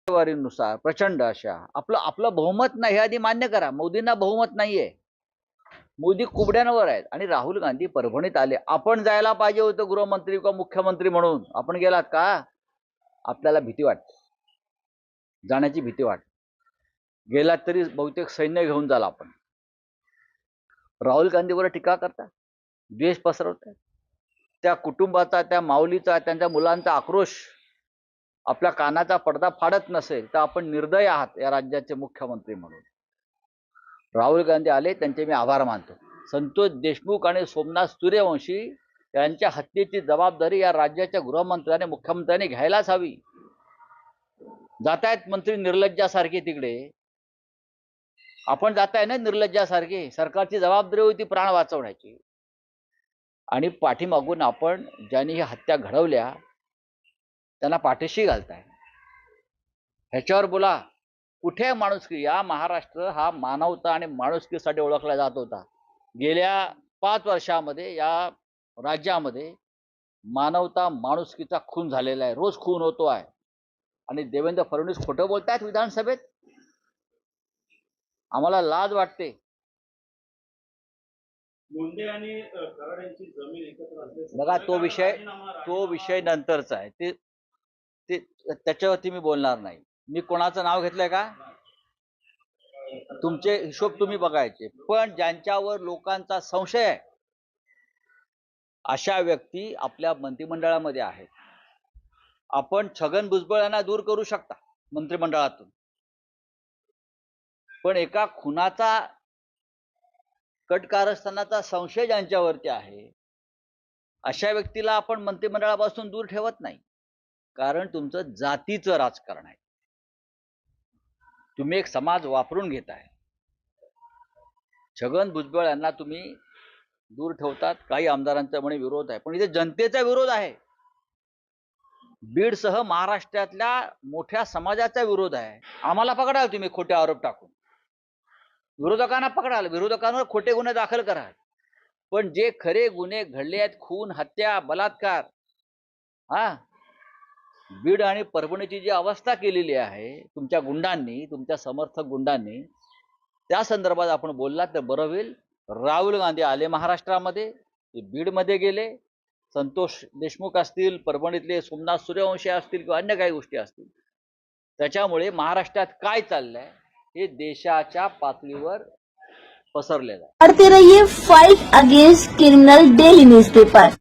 वारीनुसार प्रचंड अशा आपलं बहुमत नाही हे आधी मान्य करा. मोदींना बहुमत नाहीये. मोदी कुबड्यांवर आहेत आणि राहुल गांधी परभणीत आले. आपण जायला पाहिजे होतं गृहमंत्री किंवा मुख्यमंत्री म्हणून. आपण गेलात का? आपल्याला भीती वाटते, जाण्याची भीती वाटते. गेलात तरी बहुतेक सैन्य घेऊन जाल आपण. राहुल गांधीवर टीका करता, द्वेष पसरवतात. त्या कुटुंबाचा, त्या माऊलीचा, त्यांच्या मुलांचा आक्रोश आपल्या कानाचा पडदा फाडत नसेल तर आपण निर्दय आहात या राज्याचे मुख्यमंत्री म्हणून. राहुल गांधी आले, त्यांचे मी आभार मानतो. संतोष देशमुख आणि सोमनाथ सूर्यवंशी यांच्या हत्येची जबाबदारी या राज्याच्या गृहमंत्र्याने, मुख्यमंत्र्यांनी घ्यायलाच हवी. जातायत मंत्री निर्लज्जासारखे तिकडे. आपण जाताय ना निर्लज्जासारखे. सरकारची जबाबदारी होती प्राण वाचवण्याची. आणि पाठीमागून आपण ज्यांनी ही हत्या घडवल्या त्यांना पाठीशी घालताय. ह्याच्यावर बोला. कुठे माणुसकी? या महाराष्ट्र हा मानवता आणि माणुसकीसाठी ओळखला जात होता. गेल्या 5 वर्षामध्ये या राज्यामध्ये मानवता, माणुसकीचा खून झालेला आहे. रोज खून होतो आहे. आणि देवेंद्र फडणवीस खोटं बोलतायत विधानसभेत. आम्हाला लाज वाटते. बघा, तो विषय नंतरचा आहे. ते त्याच्यावरती मी बोलणार नाही. मी कोणाचं नाव घेतलंय का? तुमचे हिशोब तुम्ही बघायचे. पण ज्यांच्यावर लोकांचा संशय आहे अशा व्यक्ती आपल्या मंत्रिमंडळामध्ये आहेत. आपण छगन भुजबळ यांना दूर करू शकता मंत्रिमंडळातून, पण एका खुनाचा, कटकारस्थानाचा संशय ज्यांच्यावरती आहे अशा व्यक्तीला आपण मंत्रिमंडळापासून दूर ठेवत नाही. कारण तुमचं जातीचं राजकारण आहे. तुम्ही एक समाज वापरून घेताय. छगन भुजबळ यांना तुम्ही दूर ठेवतात. काही आमदारांचा म्हणे विरोध आहे, पण इथे जनतेचा विरोध आहे. बीडसह महाराष्ट्रातल्या मोठ्या समाजाचा विरोध आहे. आम्हाला पकडाल तुम्ही खोटे आरोप टाकून. विरोधकांना पकडाल, विरोधकांवर खोटे गुन्हे दाखल कराल. पण जे खरे गुन्हे घडले आहेत, खून, हत्या, बलात्कार, बीड आणि परभणीची जी अवस्था केलेली आहे तुमच्या गुंडांनी, तुमच्या समर्थक गुंडांनी, त्या संदर्भात आपण बोललात तर बरं होईल. राहुल गांधी आले महाराष्ट्रामध्ये, ते बीडमध्ये गेले. संतोष देशमुख असतील, परभणीतले सोमनाथ सूर्यवंशी असतील किंवा अन्य काही गोष्टी असतील. त्याच्यामुळे महाराष्ट्रात काय चाललंय हे देशाच्या पातळीवर पसरलेलं आहे. पढ़ते रहिए fight against criminal daily newspaper.